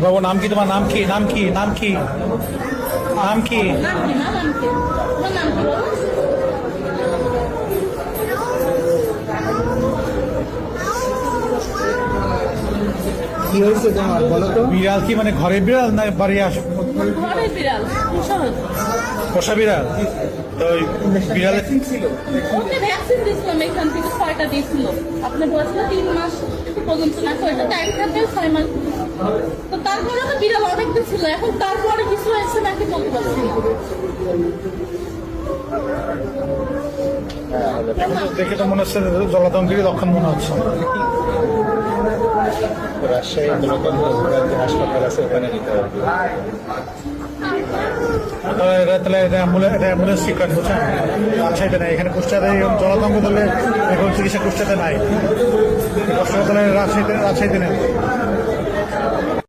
বাবু নাম কি তোমার? নাম কি? নাম কি? নাম কি? নাম কি? কি হয়েছে তোমার বলো তো? বিড়াল কি মানে ঘরের বিড়াল না বাড়ি আসো? ঘরের বিড়াল, পোষা বিড়াল। তো ওই বিড়ালে ছিল ওকে ভ্যাকসিন দিয়েছিলাম, এখান থেকে 6টা দিয়েছিল। আপনার বয়স 3 মাস পর্যন্ত না, 6টা টাইম থাকে 6 মাস। তো তারপরে তো বিড়াল অনেকটা ছিল, এখন তারপরে কিছু হয়েছে নাকি বলতে পারছি না। দেখে তো মনে হচ্ছে জলাতঙ্কেরই লক্ষণ মনে হচ্ছে। রাজশাহী যে হাসপাতাল আছে ওখানে নিতে হবে। তাহলে অ্যাম্বুলেন্স ঠিক করেন, বুঝছেন? রাজশাহীতে নাই, এখানে কুষ্টিয়াতে জলাতঙ্ক ধরলে এখন চিকিৎসা কুষ্টিয়াতে নাই। কষ্ট তাহলে রাজশাহীতে নেই।